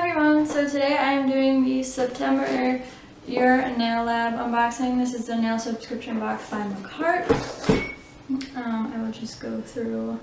everyone, so today I am doing the September Your Nail Lab unboxing. This is the nail subscription box by Makartt. I will just go through.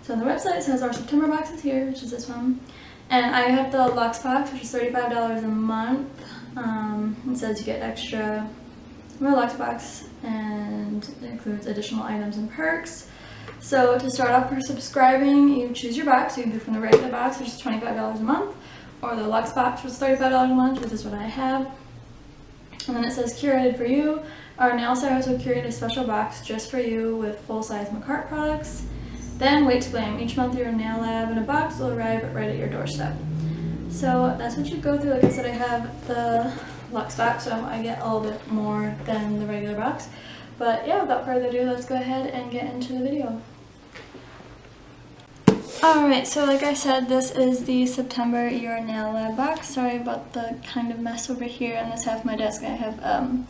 So on the website it says our September box is here, which is this one. And I have the Luxe box, which is $35 a month. It says you get extra more Luxe box and it includes additional items and perks. So to start off for subscribing, you choose your box. You can do from the regular box, which is $25 a month, or the Luxe box, which is $35 a month, which is what I have. And then it says curated for you. Our nail stylist will curate a special box just for you with full-size Makartt products. Then wait to claim. Each month your nail lab in a box will arrive right at your doorstep. So that's what you go through. Like I said, I have the Luxe box, so I get a little bit more than the regular box. But yeah, without further ado, let's go ahead and get into the video. Alright, so like I said, this is the September Your Nail Lab box. Sorry about the kind of mess over here on this half of my desk. I have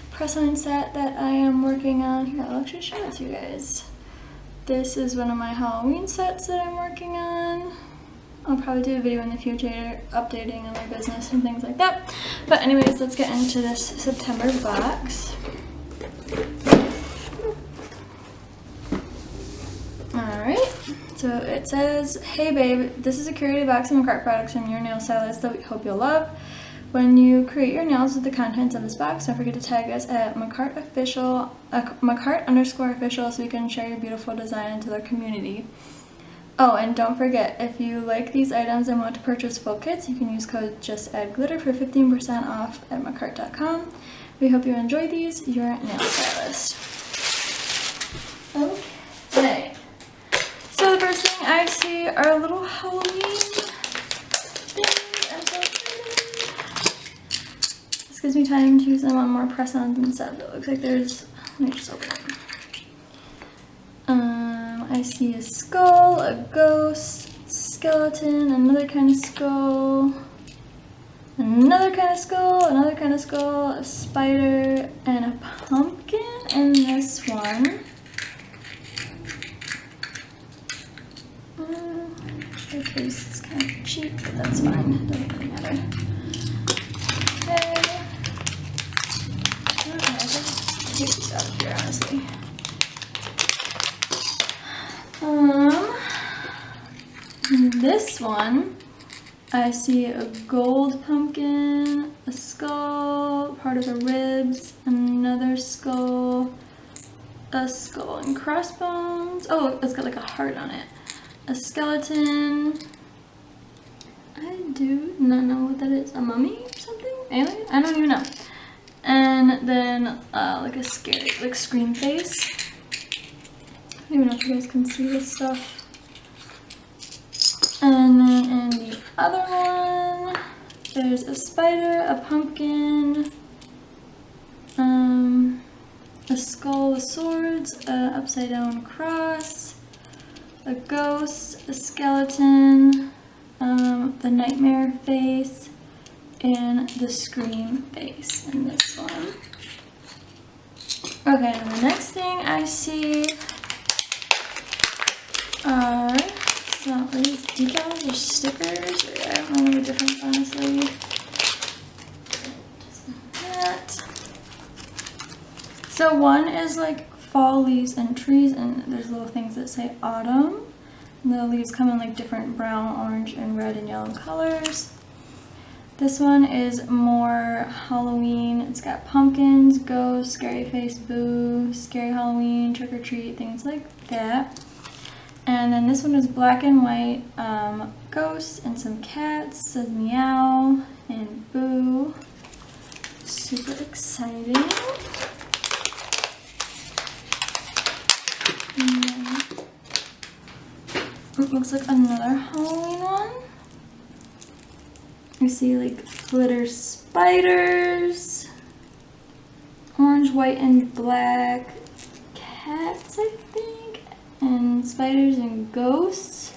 press-on set that I am working on. Here, I'll actually show it to you guys. This is one of my Halloween sets that I'm working on. I'll probably do a video in the future updating on my business and things like that. But anyways, let's get into this September box. Alright, so it says, "Hey babe, this is a curated box of Makartt products from your nail stylist that we hope you'll love. When you create your nails with the contents of this box, don't forget to tag us at Makartt_official so we can share your beautiful design into the community. Oh, and don't forget, if you like these items and want to purchase full kits, you can use code JUSTADDGLITTER for 15% off at Makartt.com. We hope you enjoy these. Your nail stylist." Okay. So the first thing I see are little Halloween things. I'm so excited. This gives me time to use them on more press-ons and stuff. It looks like there's, let me just open it. I see a skull, a ghost, skeleton, another kind of skull, another kind of skull, another kind of skull, a spider, and a pumpkin in this one. The case is kind of cheap, but that's fine. It doesn't really matter. Okay. I just take these out of here, honestly. This one, I see a gold pumpkin, a skull, part of the ribs, another skull, a skull and crossbones. Oh, it's got like a heart on it. A skeleton. I do not know what that is. A mummy or something? Alien? I don't even know. And then like a scary, like scream face. I don't even know if you guys can see this stuff. And then in the other one, there's a spider, a pumpkin, a skull with swords, a upside down cross, a ghost, a skeleton, the nightmare face, and the scream face in this one. Okay, and the next thing I see are, so are these decals or stickers? Or I don't know the difference, honestly. That. So one is like fall leaves and trees, and there's little things that say autumn. And the leaves come in like different brown, orange, and red and yellow colors. This one is more Halloween. It's got pumpkins, ghosts, scary face, boo, scary Halloween, trick or treat, things like that. And then this one is black and white, ghosts and some cats, says meow and boo. Super exciting. And then it looks like another Halloween one. You see like glitter spiders, orange, white, and black cats, I think, and spiders and ghosts,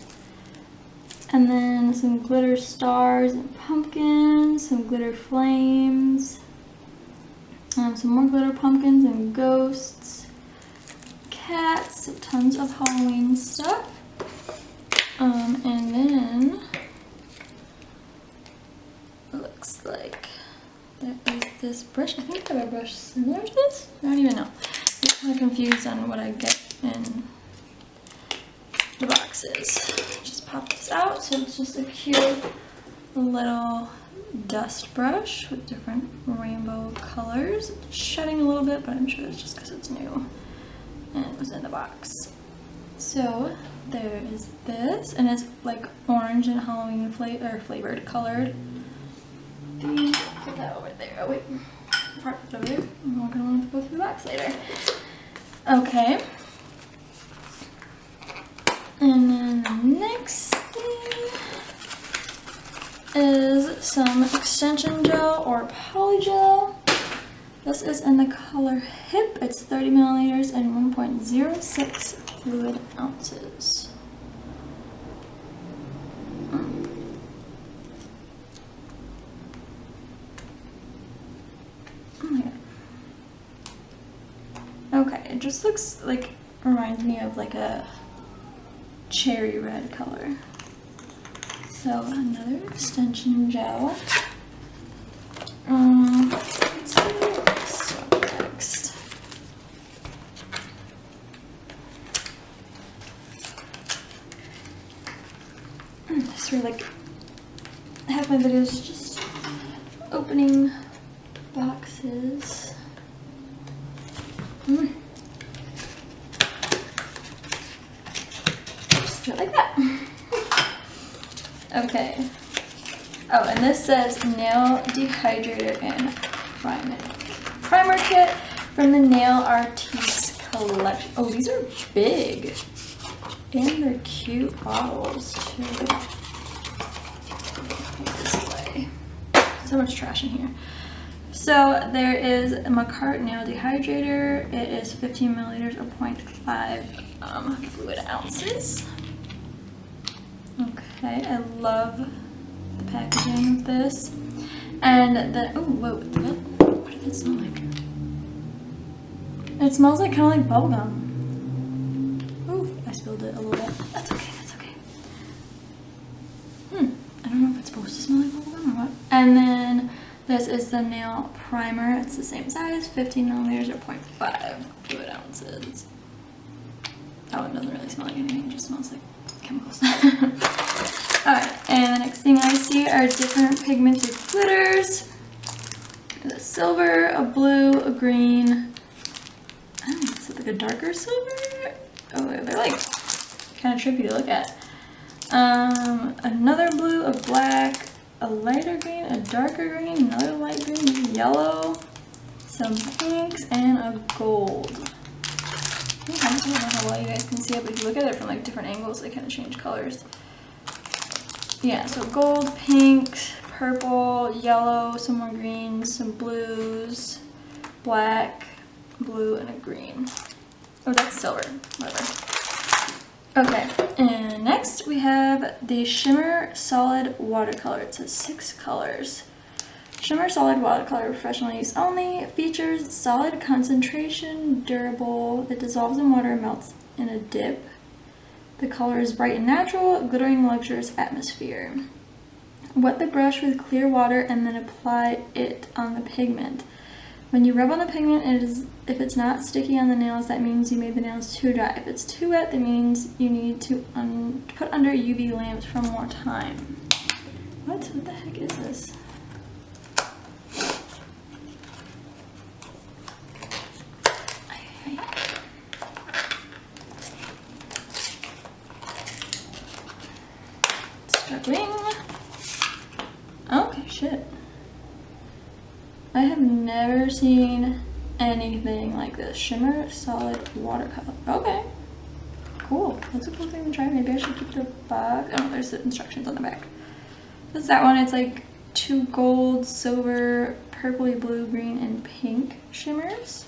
and then some glitter stars and pumpkins, some glitter flames, some more glitter pumpkins and ghosts, cats, tons of Halloween stuff. And then brush. I think I have a brush similar to this. I don't even know. I'm kind of confused on what I get in the boxes. Just pop this out. So it's just a cute little dust brush with different rainbow colors. It's shedding a little bit, but I'm sure it's just because it's new and it was in the box. So there is this, and it's like orange and Halloween flavored colored. Put that over there. Oh wait, part over there. I'm not gonna want to go through the box later. Okay. And then the next thing is some extension gel or poly gel. This is in the color Hip. It's 30 milliliters and 1.06 fluid ounces. Oh my god. Okay, it just looks like, reminds me of like a cherry red color. So another extension gel. Let's see what's next. So like half my videos just opening boxes. Just do it like that. Okay. Oh, and this says Nail Dehydrator and Primer Kit from the Nail Artiste collection. Oh, these are big. And they're cute bottles too. Put this away. So much trash in here. So there is a Makartt Nail Dehydrator. It is 15 milliliters or 0.5 fluid ounces. Okay, I love the packaging of this. And then, oh, whoa, what did it smell like? It smells like kind of like bubblegum. Ooh, I spilled it a little bit. That's okay, that's okay. I don't know if it's supposed to smell like bubblegum or what. And then this is the nail primer. It's the same size, 15 milliliters or 0.5 fluid ounces. That one doesn't really smell like anything, it just smells like chemicals. Alright, and the next thing I see are different pigmented glitters. There's a silver, a blue, a green. I don't know, is it like a darker silver? Oh, they're like kind of trippy to look at. Another blue, a black, a lighter green, a darker green, another light green, yellow, some pinks, and a gold. Okay, I don't know how well you guys can see it, but if you look at it from like different angles, they kind of change colors. Yeah, so gold, pink, purple, yellow, some more greens, some blues, black, blue, and a green. Oh, that's silver, whatever. Okay, and next we have the Shimmer Solid Watercolor. It says 6 colors. Shimmer Solid Watercolor, professional use only, features solid concentration, durable, that dissolves in water and melts in a dip. The color is bright and natural, glittering luxurious atmosphere. Wet the brush with clear water and then apply it on the pigment. When you rub on the pigment, if it's not sticky on the nails, that means you made the nails too dry. If it's too wet, that means you need to put under UV lamps for more time. What the heck is this? Struggling. Okay, shit. I have never seen anything like this. Shimmer Solid Watercolor. Okay. Cool. That's a cool thing to try. Maybe I should keep the box. Oh, there's the instructions on the back. This is that one. It's like 2 gold, silver, purpley, blue, green, and pink shimmers.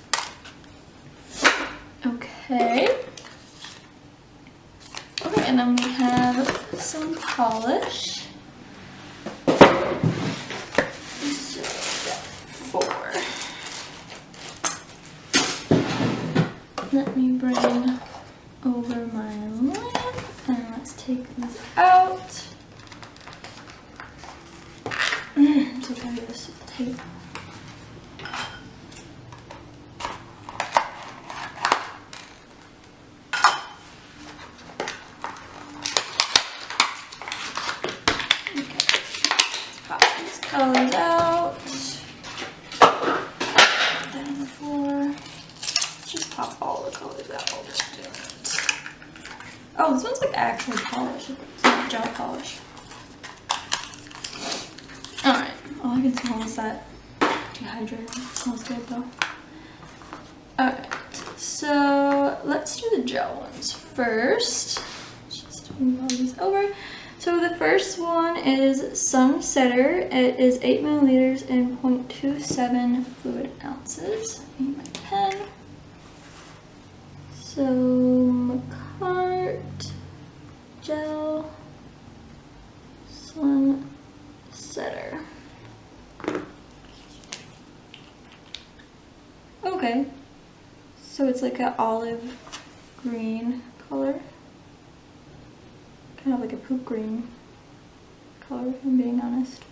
Okay. Okay, and then we have some polish. So, 4. Let me bring over my lamp and let's take these out. So heavy, this tape. colors out. Put that on the floor. Let's just pop all the colors out while we're doing it. Oh, this one's like actual polish. It's not gel polish. Alright, all I can smell is that dehydrator. It smells good though. Alright, so let's do the gel ones first. Just move all these over. So the first one is Sun Setter. It is 8 milliliters and 0.27 fluid ounces. I need my pen. So Makartt Gel Sun Setter. Okay, so it's like an olive green color, kind of like a poop green color if I'm being honest.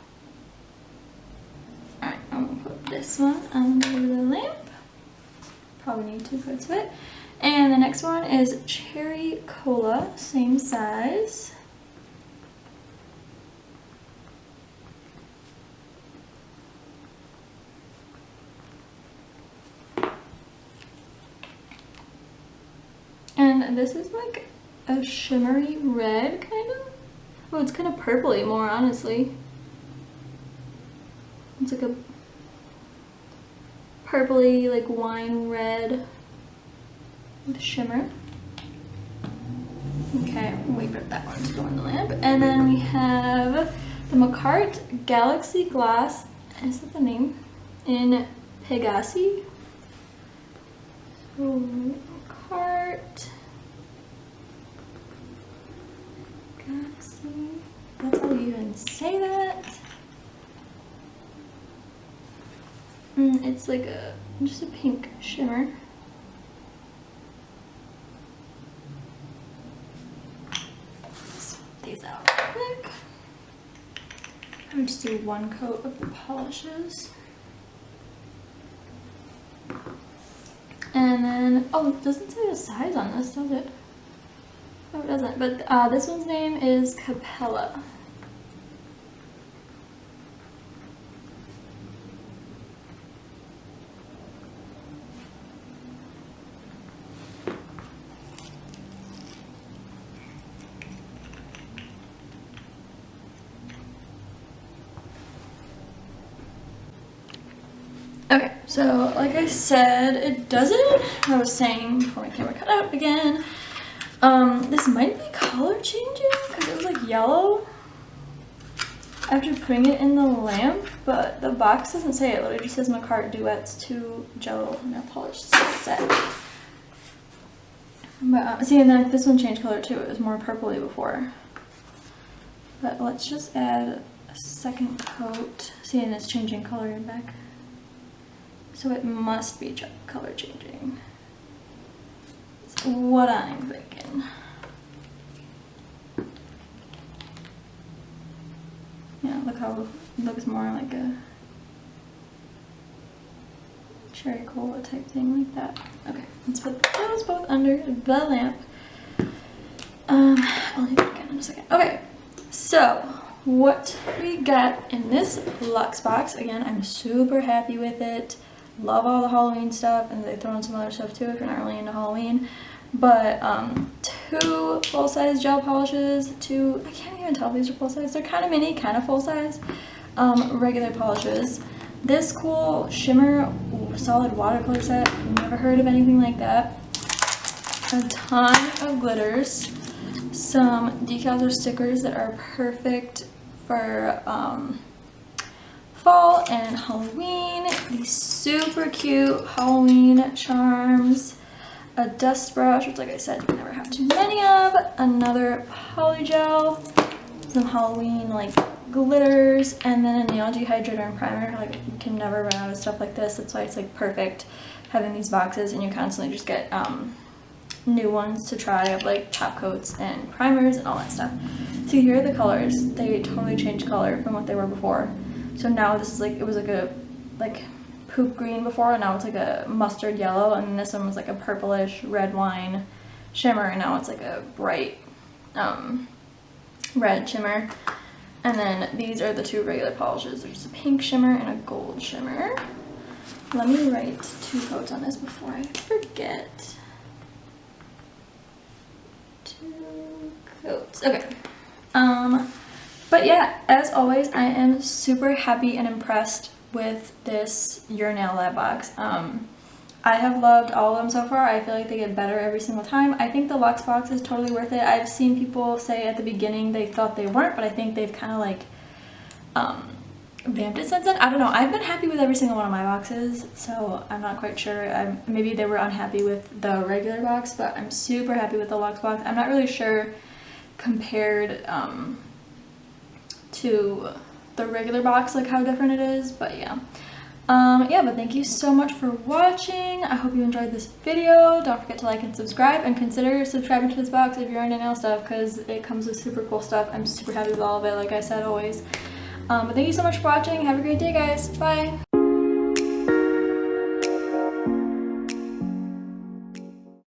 Alright, I'm gonna put this one under the lamp. Probably need to quite a bit. And the next one is Cherry Cola, same size. And this is like a shimmery red, kind of. Oh, it's kind of purpley more, honestly. It's like a purpley, like wine red with shimmer. Okay, wait for that one to go in the lamp. And then we have the Makartt Galaxy Glass. Is that the name? In Pegasi. So, Makartt Galaxy. That's how you even say that. It's like just a pink shimmer. Swap these out real quick. I would just do one coat of the polishes. And then, oh, it doesn't say the size on this, does it? Oh, it doesn't, but this one's name is Capella. Okay, so like I said, it doesn't, I was saying before my camera cut out again, this might be color changing because it was like yellow after putting it in the lamp, but the box doesn't say it. It literally just says Makartt Duets 2 Gel Nail Polish Set. But see, and then this one changed color too. It was more purpley before. But let's just add a second coat. See, and it's changing color back. So it must be color changing. That's what I'm thinking. Yeah, look how it looks more like a cherry cola type thing like that. Okay, let's put those both under the lamp. I'll leave it again in a second. Okay, so what we got in this Luxe box, again, I'm super happy with it. Love all the Halloween stuff, and they throw in some other stuff too if you're not really into Halloween. But 2 full-size gel polishes, 2, I can't even tell if these are full-size, they're kind of mini, kind of full-size, regular polishes. This cool Shimmer solid watercolor set, never heard of anything like that. A ton of glitters, some decals or stickers that are perfect for fall and Halloween. These super cute Halloween charms. A dust brush, which like I said, you can never have too many of. Another polygel. Some Halloween like glitters. And then a nail dehydrator and primer. Like you can never run out of stuff like this. That's why it's like perfect having these boxes and you constantly just get new ones to try of like top coats and primers and all that stuff. So here are the colors. They totally changed color from what they were before. So now this is like, it was like a poop green before, and now it's like a mustard yellow, and this one was like a purplish red wine shimmer, and now it's like a bright red shimmer. And then these are the two regular polishes. There's a pink shimmer and a gold shimmer. Let me write 2 coats on this before I forget. 2 coats. Okay. But yeah, as always, I am super happy and impressed with this Your Nail Lab box. I have loved all of them so far. I feel like they get better every single time. I think the Luxe box is totally worth it. I've seen people say at the beginning they thought they weren't, but I think they've kind of like vamped it since then. I don't know. I've been happy with every single one of my boxes, so I'm not quite sure. Maybe they were unhappy with the regular box, but I'm super happy with the Luxe box. I'm not really sure compared to the regular box like how different it is, but yeah. Yeah, but thank you so much for watching. I hope you enjoyed this video. Don't forget to like and subscribe, and consider subscribing to this box if you're into nail stuff, because it comes with super cool stuff. I'm super happy with all of it, like I said, always. But thank you so much for watching. Have a great day, guys. Bye.